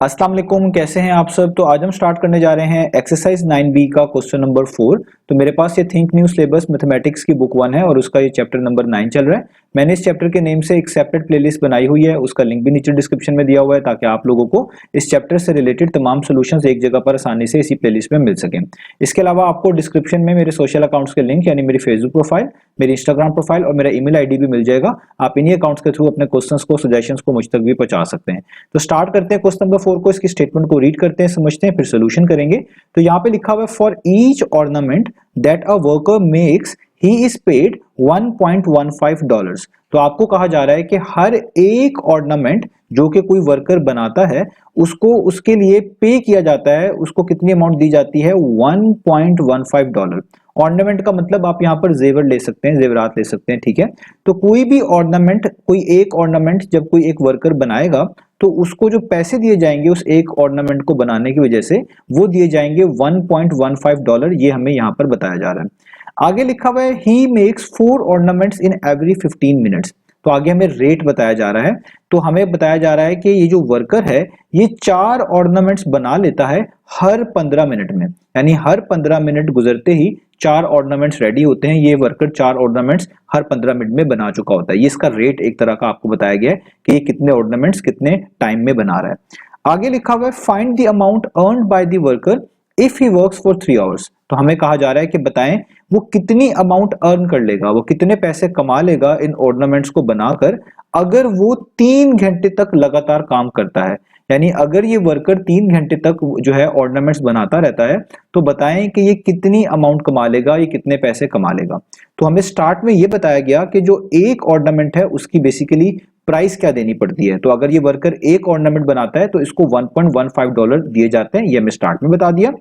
अस्सलाम वालेकुम, कैसे हैं आप सब। तो आज हम स्टार्ट करने जा रहे हैं एक्सरसाइज 9B का क्वेश्चन नंबर 4। तो मेरे पास ये थिंक न्यू सिलेबस मैथमेटिक्स की बुक 1 है और उसका ये चैप्टर नंबर 9 चल रहा है। मैंने इस चैप्टर के नेम से एक सेपरेट प्लेलिस्ट बनाई हुई है, उसका लिंक भी नीचे डिस्क्रिप्शन में दिया हुआ है ताकि आप लोगों को इस चैप्टर से रिलेटेड तमाम सोल्यूशंस एक जगह पर आसानी से इसी प्लेलिस्ट में मिल सके। इसके अलावा आपको डिस्क्रिप्शन में मेरे सोशल अकाउंट्स के लिंक यानी मेरी फेसबुक प्रोफाइल, मेरी इंस्टाग्राम प्रोफाइल और मेरा ईमेल आईडी भी मिल जाएगा। आप इन्हीं अकाउंट्स के थ्रू अपने क्वेश्चंस को, सजेशंस को मुझ तक भी पहुंचा सकते हैं। तो स्टार्ट करते हैं क्वेश्चन नंबर 4 को। इसकी स्टेटमेंट को रीड करते हैं, समझते हैं, फिर सोल्यूशन करेंगे। तो यहाँ पे लिखा हुआ है for each ornament that a worker makes he is paid $1.15। तो आपको कहा जा रहा है कि हर एक ऑर्नामेंट जो कि कोई वर्कर बनाता है उसको उसके लिए पे किया जाता है, उसको कितनी अमाउंट दी जाती है, $1.15। ऑर्नामेंट का मतलब आप यहाँ पर जेवर ले सकते हैं, जेवरात ले सकते हैं, ठीक है। तो कोई भी ऑर्नामेंट, कोई एक ऑर्नामेंट जब कोई एक वर्कर बनाएगा तो उसको जो पैसे दिए जाएंगे उस एक ऑर्नामेंट को बनाने की वजह से वो दिए जाएंगे $1.15। ये हमें यहाँ पर बताया जा रहा है। आगे लिखा हुआ है he makes 4 ornaments in every 15 minutes. तो आगे हमें रेट बताया जा रहा है। तो हमें बताया जा रहा है कि ये जो वर्कर है ये 4 ऑर्नामेंट्स बना लेता है हर 15 मिनट में, यानी हर 15 मिनट गुजरते ही 4 ऑर्नामेंट्स रेडी होते हैं। ये वर्कर 4 ऑर्नामेंट्स हर 15 मिनट में बना चुका होता है। ये इसका रेट एक तरह का आपको बताया गया है कि ये कितने ऑर्नामेंट्स कितने टाइम में बना रहा है। आगे लिखा हुआ है find the amount earned by the worker if he works for 3 hours. तो हमें कहा जा रहा है कि बताएं वो कितनी अमाउंट अर्न कर लेगा, वो कितने पैसे कमा लेगा इन ऑर्नामेंट्स को बनाकर अगर वो 3 घंटे तक लगातार काम करता है। यानी अगर ये वर्कर 3 घंटे तक जो है ऑर्नामेंट्स बनाता रहता है तो बताएं कि ये कितनी अमाउंट कमा लेगा, ये कितने पैसे कमा लेगा। तो हमें स्टार्ट में ये बताया गया कि जो एक ऑर्नामेंट है उसकी बेसिकली प्राइस क्या देनी पड़ती है। तो अगर ये वर्कर एक ऑर्नामेंट बनाता है तो इसको $1.15 दिए जाते हैं, ये हमें स्टार्ट में बता दिया।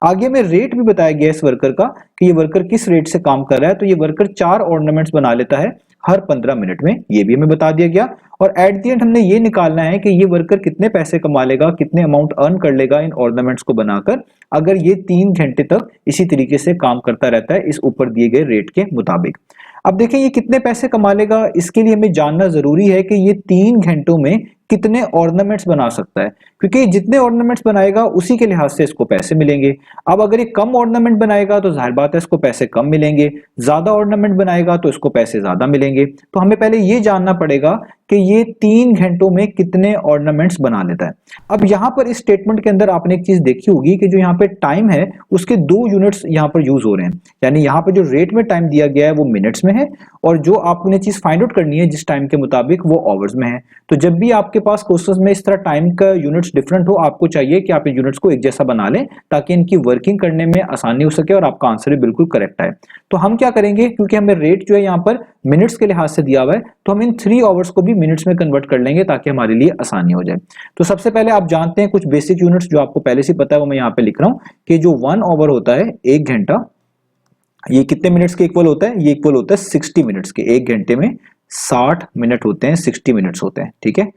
आगे में रेट भी बताया गया इस वर्कर का कि ये वर्कर किस रेट से काम कर रहा है। तो ये वर्कर 4 ऑर्नामेंट्स बना लेता है हर 15 मिनट में, ये भी हमें बता दिया गया। और एट द एंड हमने ये निकालना है कि ये वर्कर कितने पैसे कमा लेगा, कितने अमाउंट अर्न कर लेगा इन ऑर्नामेंट्स को बनाकर अगर ये 3 घंटे तक इसी तरीके से काम करता रहता है इस ऊपर दिए गए रेट के मुताबिक। अब देखें ये कितने पैसे कमा लेगा, इसके लिए हमें जानना जरूरी है कि ये 3 घंटों में कितने ऑर्नामेंट्स बना सकता है, क्योंकि जितने ऑर्नामेंट्स बनाएगा उसी के लिहाज से इसको पैसे मिलेंगे। अब अगर ये कम ऑर्नामेंट बनाएगा तो जाहिर बात है इसको पैसे कम मिलेंगे, ज्यादा ऑर्नामेंट बनाएगा तो इसको पैसे ज्यादा मिलेंगे। तो हमें पहले ये जानना पड़ेगा कि ये 3 घंटों में कितने ऑर्नामेंट्स बना लेता है। अब यहाँ पर इस स्टेटमेंट के अंदर आपने एक चीज देखी होगी कि जो यहाँ पे टाइम है उसके 2 यूनिट्स यहाँ पर यूज हो रहे हैं। यानी यहाँ पे जो रेट में टाइम दिया गया है वो मिनट्स में है और जो आपने चीज फाइंड आउट करनी है जिस टाइम के मुताबिक वो आवर्स में है। तो जब भी आपके पास क्वेश्चंस में इस तरह टाइम का यूनिट्स डिफरेंट हो, आपको चाहिए कि आप इन यूनिट्स को एक जैसा बना लें ताकि इनकी वर्किंग करने में आसानी हो सके और आपका आंसर भी बिल्कुल करेक्ट आए। तो हम क्या करेंगे, क्योंकि हमें रेट जो है यहाँ पर मिनट्स के लिहाज से दिया हुआ है तो हम इन 3 आवर्स को भी मिनट्स में कन्वर्ट कर लेंगे ताकि हमारे लिए आसानी हो जाए। तो सबसे पहले आप जानते हैं कुछ बेसिक यूनिट्स जो आपको पहले से पता है वो मैं यहाँ पे लिख रहा हूँ कि जो 1 आवर होता है 1 घंटा, ये कितने मिनट्स के इक्वल होता है, ये इक्वल होता है 60 मिनट्स के। 1 घंटे में 60 मिनट होते हैं, 60 मिनट्स होते हैं, ठीक है।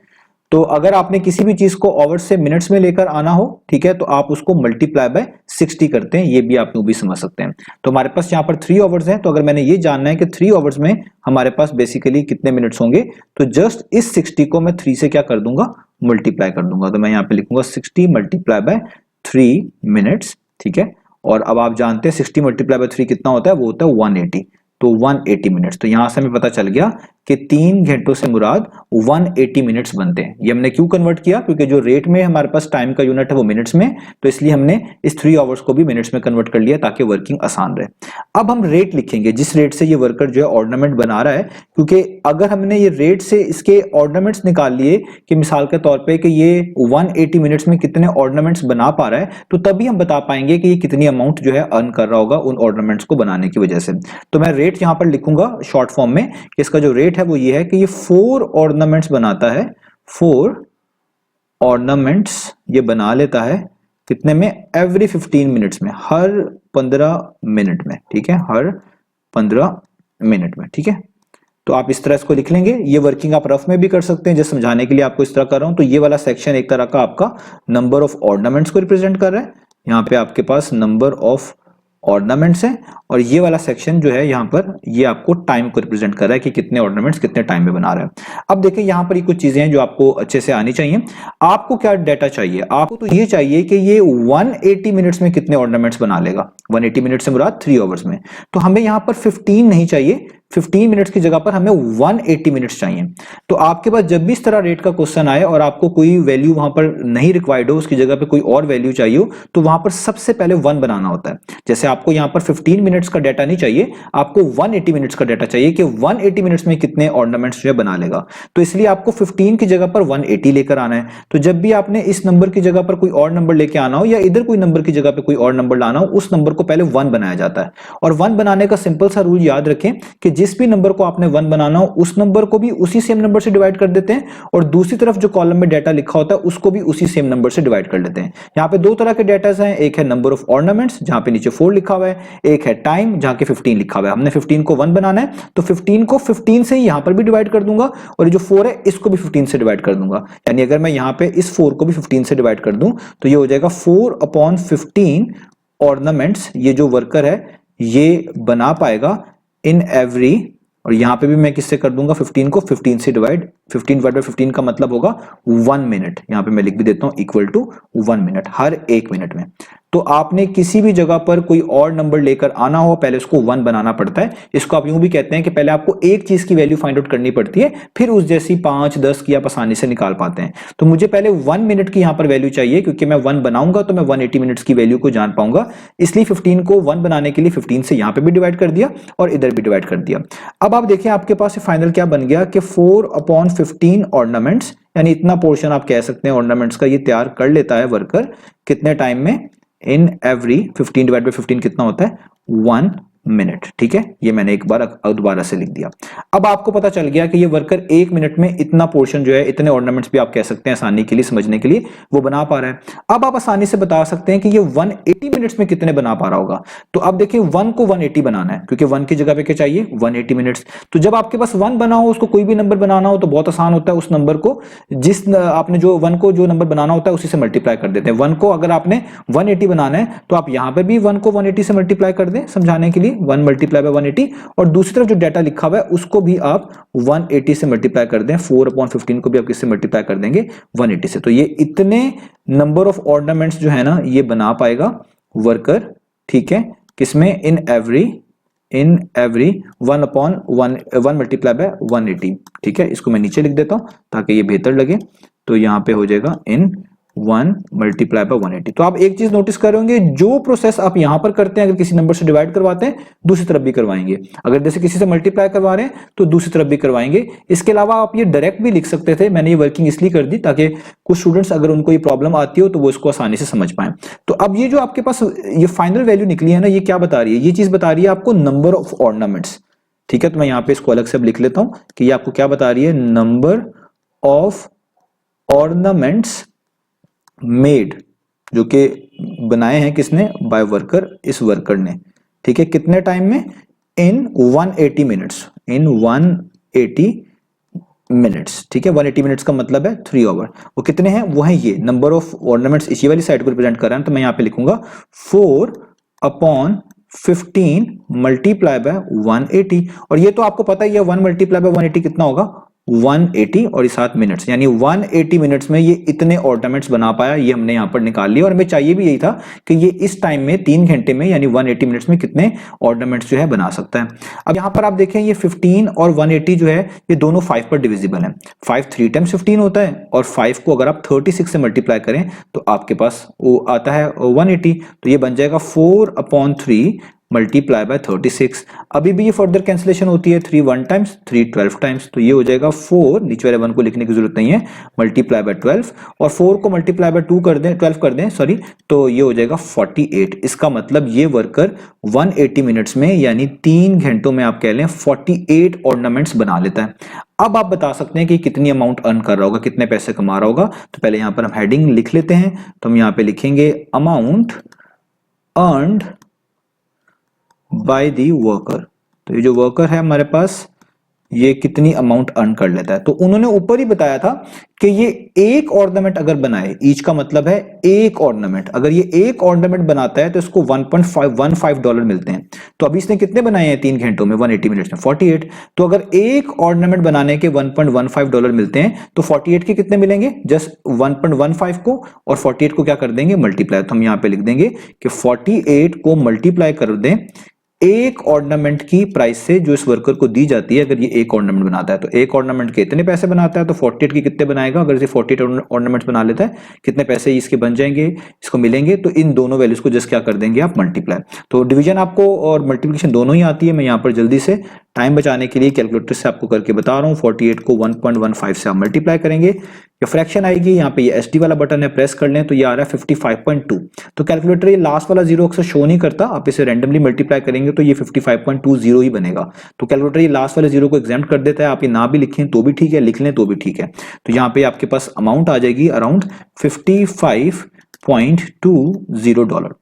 तो अगर आपने किसी भी चीज को आवर्स से मिनट्स में लेकर आना हो, ठीक है, तो आप उसको मल्टीप्लाई बाय 60 करते हैं, ये भी आप भी समझ सकते हैं। तो हमारे पास यहाँ पर 3 आवर्स हैं, तो अगर मैंने ये जानना है कि 3 आवर्स में हमारे पास बेसिकली कितने मिनट्स होंगे तो जस्ट इस 60 को मैं 3 से क्या कर दूंगा, मल्टीप्लाई कर दूंगा। तो मैं यहाँ पे लिखूंगा 60 मल्टीप्लाई बाय 3 मिनट्स, ठीक है। और अब आप जानते हैं 60 मल्टीप्लाई बाय 3 कितना होता है, वो होता है 180। तो 180 मिनट्स। तो यहां से हमें पता चल गया कि 3 घंटों से मुराद 180 मिनट्स बनते हैं। ये हमने क्यों कन्वर्ट किया, क्योंकि जो रेट में हमारे पास टाइम का यूनिट है वो मिनट्स में, तो इसलिए हमने इस 3 आवर्स को भी मिनट्स में कन्वर्ट कर लिया ताकि वर्किंग आसान रहे। अब हम रेट लिखेंगे जिस रेट से ये वर्कर जो है ऑर्नामेंट बना रहा है, क्योंकि अगर हमने ये रेट से इसके ऑर्नामेंट्स निकाल लिए कि मिसाल के तौर पर कि ये 180 मिनट्स में कितने ऑर्नामेंट्स बना पा रहा है, तो तभी हम बता पाएंगे कि ये कितनी अमाउंट जो है अर्न कर रहा होगा उन ऑर्नामेंट्स को बनाने की वजह से। तो मैं रेट यहां पर लिखूंगा शॉर्ट फॉर्म में कि इसका जो रेट है वो ये है कि ये 4 ऑर्नामेंट्स बनाता है, 4 ऑर्नामेंट्स ये बना लेता है कितने में, एवरी 15 मिनट्स में, हर 15 मिनट में, ठीक है, हर 15 मिनट में, ठीक है। तो आप इस तरह इसको लिख लेंगे। ये वर्किंग आप रफ में भी कर सकते हैं, जैसे समझाने के लिए आपको इस तरह कर रहा हूं। तो ये वाला सेक्शन एक तरह का आपका नंबर ऑफ ऑर्नामेंट्स को रिप्रेजेंट कर रहा है। यहां पे आपके पास नंबर ऑफ ऑर्नामेंट्स है, और ये वाला सेक्शन जो है यहाँ पर ये आपको टाइम को रिप्रेजेंट कर रहा है कि कितने ऑर्नामेंट्स कितने टाइम में बना रहा है। अब देखिए यहाँ पर ये कुछ चीजें हैं जो आपको अच्छे से आनी चाहिए। आपको क्या डाटा चाहिए? आपको तो ये चाहिए कि ये 180 मिनट्स में कितने ऑर्नामेंट्स बना लेगा। 180 मिनट से मुराद 3 आवर्स में। तो हमें यहाँ पर 15 नहीं चाहिए, 15 मिनट्स की जगह पर हमें 180 मिनट्स चाहिए। तो आपके पास जब भी इस तरह रेट का क्वेश्चन आए और आपको कोई वैल्यू वहां पर नहीं रिक्वायर्ड हो, उसकी जगह पे कोई और वैल्यू चाहिए हो, तो वहां पर सबसे पहले 1 बनाना होता है। जैसे आपको यहां पर 15 मिनट्स का डाटा नहीं चाहिए, आपको 180 मिनट्स का डाटा चाहिए कि 180 मिनट्स में कितने ऑर्नामेंट्स जो है बना लेगा। तो इसलिए आपको 15 की जगह पर 180 लेकर आना है। तो जब भी आपने इस नंबर की जगह पर कोई और नंबर लेके आना हो या इधर कोई नंबर की जगह पर कोई और नंबर लाना हो, उस नंबर को पहले 1 बनाया जाता है। और 1 बनाने का सिंपल सा रूल याद रखें कि जिस भी नंबर को आपने 1 बनाना हो उस नंबर को भी उसी सेम नंबर से डिवाइड कर देते हैं, और दूसरी तरफ जो कॉलम में डाटा लिखा होता है उसको भी उसी सेम नंबर से डिवाइड कर लेते हैं। यहाँ पे दो तरह के डाटा हैं, एक है नंबर ऑफ ऑर्नामेंट्स जहां पे नीचे 4 लिखा हुआ है, एक है टाइम जहां के 15 लिखा हुआ है। हमने 15 को 1 बनाना है तो 15 को 15 से ही यहां पर भी डिवाइड कर दूंगा, और ये जो 4 है इसको भी 15 से डिवाइड कर दूंगा। यानी अगर मैं यहां पे इस 4 को भी 15 से डिवाइड कर दूं तो ये हो जाएगा 4/15 ऑर्नामेंट्स ये जो वर्कर है ये बना पाएगा इन एवरी, और यहां पे भी मैं किससे कर दूंगा 15 को 15 से डिवाइड, 15/15 का मतलब होगा 1 मिनट। यहां पे मैं लिख भी देता हूं इक्वल टू 1 मिनट, हर 1 मिनट में। तो आपने किसी भी जगह पर कोई और नंबर लेकर आना हो पहले उसको 1 बनाना पड़ता है। इसको आप यूं भी कहते हैं कि पहले आपको एक चीज की वैल्यू फाइंड आउट करनी पड़ती है, फिर उस जैसी 5 10 की आप आसानी से निकाल पाते हैं। तो मुझे पहले 1 मिनट की यहां पर वैल्यू चाहिए, क्योंकि मैं 1 बनाऊंगा तो मैं 180 मिनट्स की वैल्यू को जान पाऊंगा। इसलिए 15 को 1 बनाने के लिए 15 से यहां पर भी डिवाइड कर दिया और इधर भी डिवाइड कर दिया। अब आप देखें आपके पास फाइनल क्या बन गया कि 4/15 ऑर्नामेंट्स, यानी इतना पोर्शन आप कह सकते हैं ऑर्नामेंट्स का ये तैयार कर लेता है वर्कर कितने टाइम में, इन एवरी 15/15 कितना होता है 1 मिनट। ठीक है, ये मैंने एक बार दोबारा से लिख दिया। अब आपको पता चल गया कि ये वर्कर 1 मिनट में इतना पोर्शन जो है, इतने ऑर्नामेंट्स भी आप कह सकते हैं आसानी के लिए समझने के लिए, वो बना पा रहा है। अब आप आसानी से बता सकते हैं कि ये 180 मिनट्स में कितने बना पा रहा होगा। तो अब देखिए 1 को 180 बनाना है, क्योंकि 1 की जगह पे क्या चाहिए 180 मिनट्स। तो जब आपके पास 1 बना हो, उसको कोई भी नंबर बनाना हो तो बहुत आसान होता है, उस नंबर को जिस आपने जो 1 को जो नंबर बनाना होता है उसी से मल्टीप्लाई कर देते हैं। 1 को अगर आपने 180 बनाना है तो आप यहां पे भी 1 को 180 से मल्टीप्लाई कर दें समझाने के लिए, 1 मल्टीप्लाई बाय 180, और दूसरी तरफ जो डाटा लिखा हुआ है उसको भी आप 180 से मल्टीप्लाई कर दें। 4/15 को भी आप किससे मल्टीप्लाई कर देंगे 180 से। तो ये इतने नंबर ऑफ ऑर्नामेंट्स जो है ना ये बना पाएगा वर्कर। ठीक है, किसमें इन एवरी 1/1 मल्टीप्लाई बाय 180। ठीक है, इसको मैं नीचे लिख देता हूं ताकि ये बेहतर लगे। तो यहां पे हो जाएगा इन 1 मल्टीप्लाई बाय 180। तो आप एक चीज नोटिस करेंगे, जो प्रोसेस आप यहां पर करते हैं अगर किसी नंबर से डिवाइड करवाते हैं दूसरी तरफ भी करवाएंगे, अगर जैसे किसी से मल्टीप्लाई करवा रहे हैं तो दूसरी तरफ भी करवाएंगे। इसके अलावा आप ये डायरेक्ट भी लिख सकते थे, मैंने ये वर्किंग इसलिए कर दी ताकि कुछ स्टूडेंट्स अगर उनको ये प्रॉब्लम आती हो तो वो इसको आसानी से समझ पाए। तो अब ये जो आपके पास ये फाइनल वैल्यू निकली है ना, ये क्या बता रही है, ये चीज बता रही है आपको नंबर ऑफ ऑर्नामेंट्स। ठीक है, तो मैं यहां पे इसको अलग से लिख लेता हूं कि ये आपको क्या बता रही है, नंबर ऑफ ऑर्नामेंट्स मेड, जो कि बनाए हैं किसने, बाय वर्कर, इस वर्कर ने। ठीक है, कितने टाइम में, इन 180 मिनट्स, इन 180 मिनट्स। ठीक है, 180 मिनट्स का मतलब है 3 आवर। वो कितने हैं, वो है ये नंबर ऑफ ऑर्नामेंट्स, इसी वाली साइड को रिप्रेजेंट कर रहा है। तो मैं यहां पे लिखूंगा 4/15 मल्टीप्लाई बाय 180, और ये तो आपको पता ही है 1 मल्टीप्लाई बाय 180 कितना होगा 180, और इस 7 मिनट्स, यानी 180 मिनट्स में ये इतने ऑर्नामेंट्स बना पाया। ये हमने यहां पर निकाल लिया, और हमें चाहिए भी यही था कि ये इस टाइम में 3 घंटे में यानी 180 मिनट्स में कितने ऑर्नामेंट्स जो है बना सकता है। अब यहां पर आप देखें ये 15 और 180 जो है ये दोनों 5 पर डिविजिबल है। 5 3 टाइम्स 15 होता है, और 5 को अगर आप 36 से मल्टीप्लाई करें तो आपके पास वो आता है 180। तो ये बन जाएगा 4/3 मल्टीप्लाई बाय 36। अभी भी ये फर्दर कैंसिलेशन होती है, 3 1 टाइम्स, 3 12 टाइम्स। तो ये हो जाएगा 4, नीचे वाले 1 को लिखने की जरूरत नहीं है, मल्टीप्लाई बाय 12, और 4 को मल्टीप्लाई बाय 2 कर दें, 12 कर दें सॉरी, तो ये हो जाएगा 48। इसका मतलब ये वर्कर 180 मिनट्स में यानी 3 घंटों में आप कह लें 48 ऑर्नामेंट्स बना लेता है। अब आप बता सकते हैं कि कितनी अमाउंट अर्न कर रहा होगा, कितने पैसे कमा रहा होगा। तो पहले यहां पर हम हेडिंग लिख लेते हैं, तो हम यहां पे लिखेंगे amount earned by the worker. तो ये जो वर्कर है हमारे पास ये कितनी अमाउंट अर्न कर लेता है। तो उन्होंने ऊपर ही बताया था कि ये एक ऑर्नामेंट अगर बनाए, ईच का मतलब है एक ऑर्नामेंट, अगर ये एक ऑर्नामेंट बनाता है तो इसको $1.515 मिलते हैं। तो अभी इसने कितने बनाए हैं 3 घंटों में, 180 मिनट्स में 48। तो अगर एक ऑर्नामेंट बनाने के $1.15 मिलते हैं तो 48 के कितने मिलेंगे, जस्ट 1.15 को और 48 को क्या कर देंगे मल्टीप्लाई। तो हम यहां पे लिख देंगे कि 48 को मल्टीप्लाई कर दें एक ऑर्नामेंट की प्राइस से जो इस वर्कर को दी जाती है। अगर ये एक ऑर्नामेंट बनाता है तो एक ऑर्नामेंट के इतने पैसे बनाता है, तो 48 के कितने बनाएगा, अगर इसे 48 ऑर्नामेंट्स बना लेता है कितने पैसे इसके बन जाएंगे, इसको मिलेंगे। तो इन दोनों वैल्यूज को जस्ट क्या कर देंगे आप मल्टीप्लाई। तो डिवीजन आपको और मल्टीप्लिकेशन दोनों ही आती है। मैं यहाँ पर जल्दी से टाइम बचाने के लिए कैलकुलेटर से आपको करके बता रहा हूँ। 48 को 1.15 से आप मल्टीप्लाई करेंगे, ये फ्रैक्शन आएगी, यहाँ पे ये एसडी वाला बटन है, प्रेस कर लें तो ये आ रहा है 55.2। तो कैलकुलेटर ये लास्ट वाला जीरो अक्सर शो नहीं करता, आप इसे रैंडमली मल्टीप्लाई करेंगे तो ये 55.20 ही बनेगा। तो कैलकुलेटर ये लास्ट वाले जीरो को एग्जाम्प्ट कर देता है, आप ये ना भी लिखें तो भी ठीक है, लिख लें तो भी ठीक है। तो यहाँ पे आपके पास अमाउंट आ जाएगी अराउंड $55.20।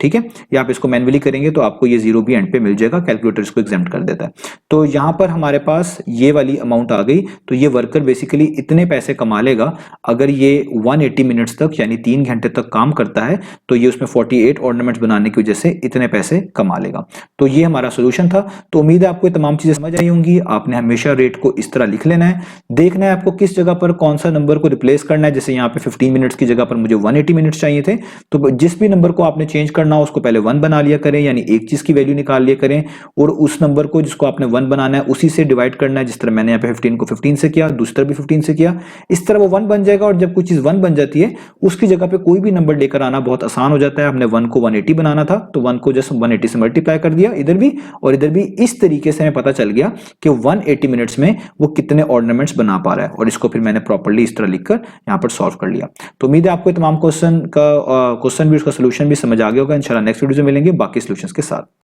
ठीक है, या आप इसको मैन्युअली करेंगे तो आपको ये जीरो भी एंड पे मिल जाएगा, कैलकुलेटर इसको एग्जाम्प्ट कर देता है। तो यहां पर हमारे पास ये वाली अमाउंट आ गई। तो ये वर्कर बेसिकली इतने पैसे कमा लेगा अगर ये 180 मिनट्स तक यानी 3 घंटे तक काम करता है, तो ये उसमें 48 ऑर्नामेंट्स बनाने की वजह से इतने पैसे कमा लेगा। तो ये हमारा सोल्यूशन था। तो उम्मीद है आपको ये तमाम चीजें समझ आई होंगी। आपने हमेशा रेट को इस तरह लिख लेना है, देखना है आपको किस जगह पर कौन सा नंबर को रिप्लेस करना है। जैसे यहाँ पे 15 मिनट्स की जगह पर मुझे 180 मिनट्स चाहिए थे, तो जिस भी नंबर को आपने चेंज करना हो उसको पहले 1 बना लिया करें, यानी एक चीज की वैल्यू निकाल लिया करें, और उस नंबर को जिसको आपने 1 बनाना है उसी से डिवाइड करना है। जिस तरह मैंने यहाँ पे 15 को 15 से किया, दूसरी तरफ भी 15 से किया, इस तरह वो 1 बन जाएगा। और जब कोई चीज 1 बन जाती है उसकी जगह पे कोई भी नंबर लेकर आना बहुत आसान हो जाता है। हमने 1 को 180 बनाना था तो 1 को जस्ट 180 से मल्टीप्लाई कर दिया इधर भी और इधर भी। इस तरीके से हमें पता चल गया कि 180 मिनट्स में वो कितने ऑर्नामेंट्स बना पा रहा है, और इसको फिर मैंने प्रॉपर्ली इस तरह लिखकर यहाँ पर सॉल्व कर लिया। तो उम्मीद है आपको तमाम क्वेश्चन भी उसका सोल्यूशन भी समझ आ गया होगा। इंशाल्लाह नेक्स्ट वीडियो में मिलेंगे बाकी सॉल्यूशंस के साथ।